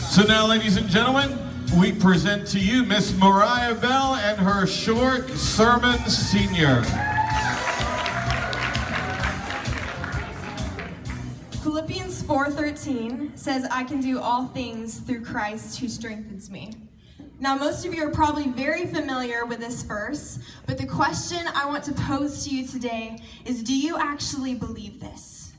So now, ladies and gentlemen, we present to you Miss Moriah Bell and her short sermon senior. Philippians 4:13 says, I can do all things through Christ who strengthens me. Now, most of you are probably very familiar with this verse, but the question I want to pose to you today is, do you actually believe this?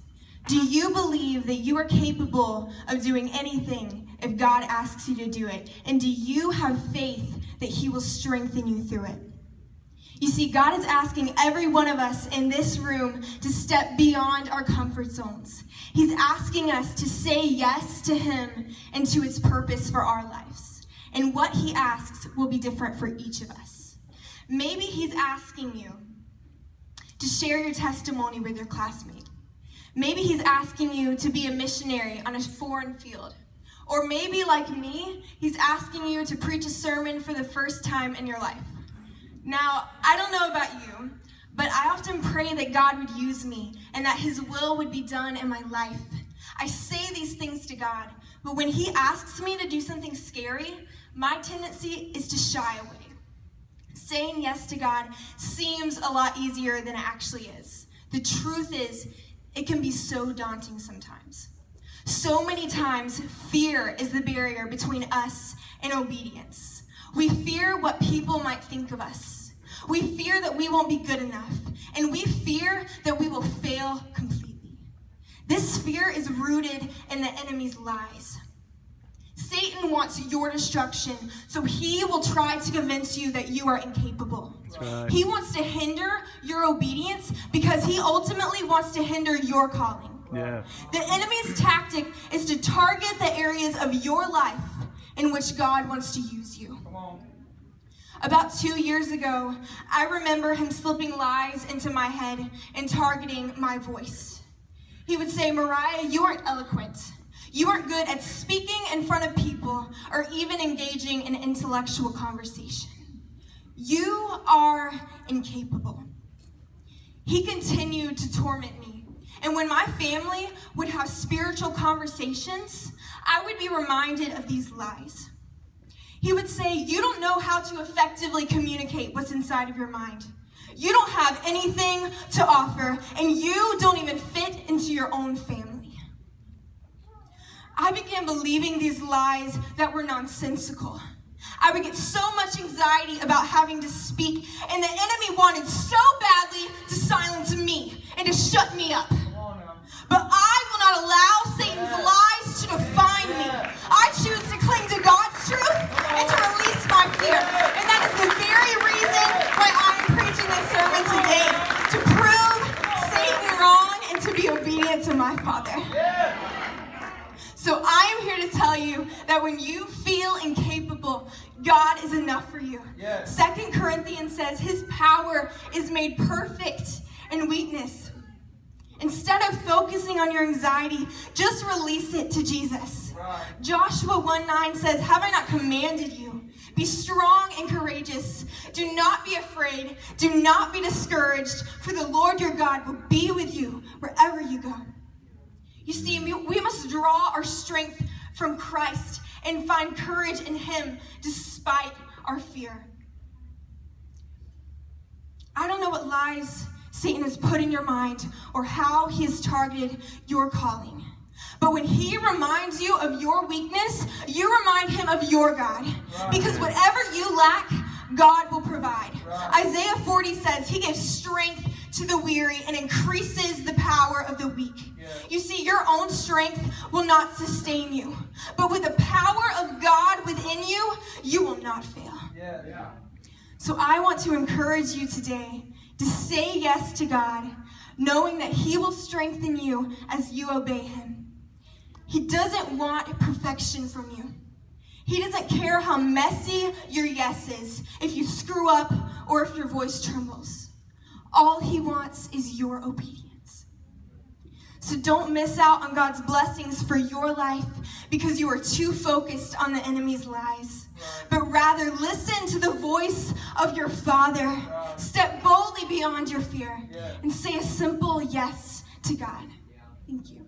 Do you believe that you are capable of doing anything if God asks you to do it? And do you have faith that He will strengthen you through it? You see, God is asking every one of us in this room to step beyond our comfort zones. He's asking us to say yes to Him and to His purpose for our lives. And what He asks will be different for each of us. Maybe He's asking you to share your testimony with your classmate. Maybe He's asking you to be a missionary on a foreign field. Or maybe, like me, He's asking you to preach a sermon for the first time in your life. Now, I don't know about you, but I often pray that God would use me and that His will would be done in my life. I say these things to God, but when He asks me to do something scary, my tendency is to shy away. Saying yes to God seems a lot easier than it actually is. The truth is, it can be so daunting sometimes. So many times, fear is the barrier between us and obedience. We fear what people might think of us. We fear that we won't be good enough. And we fear that we will fail completely. This fear is rooted in the enemy's lies. Satan wants your destruction, so he will try to convince you that you are incapable. Right. He wants to hinder your obedience because he ultimately wants to hinder your calling. Yeah. The enemy's tactic is to target the areas of your life in which God wants to use you. About 2 years ago, I remember him slipping lies into my head and targeting my voice. He would say, Moriah, you aren't eloquent. You aren't good at speaking in front of people or even engaging in intellectual conversation. You are incapable. He continued to torment me. And when my family would have spiritual conversations, I would be reminded of these lies. He would say, you don't know how to effectively communicate what's inside of your mind. You don't have anything to offer, and you don't even fit into your own family. I began believing these lies that were nonsensical. I would get so much anxiety about having to speak, and the enemy wanted so badly to silence me and to shut me up. But I will not allow Satan's lies to define me. I choose to cling to God's truth and to release my fear. And that is the very reason why I am preaching this sermon today, to prove Satan wrong and to be obedient to my Father. So I am here to tell you that when you feel incapable, God is enough for you. 2 Corinthians says his power is made perfect in weakness. Instead of focusing on your anxiety, just release it to Jesus. Joshua 1:9 says, have I not commanded you? Be strong and courageous. Do not be afraid. Do not be discouraged, for the Lord your God will be with you wherever you go. You see, we must draw our strength from Christ and find courage in Him despite our fear. I don't know what lies Satan has put in your mind or how he has targeted your calling. But when he reminds you of your weakness, you remind him of your God. Because whatever you lack, God will provide. Isaiah 40 says he gives strength to the weary and increases the power of the weak. You see, your own strength will not sustain you. But with the power of God within you, you will not fail. So I want to encourage you today to say yes to God, knowing that He will strengthen you as you obey Him. He doesn't want perfection from you. He doesn't care how messy your yes is, if you screw up or if your voice trembles. All He wants is your obedience. So don't miss out on God's blessings for your life because you are too focused on the enemy's lies. But rather listen to the voice of your Father. Step boldly beyond your fear and say a simple yes to God. Thank you.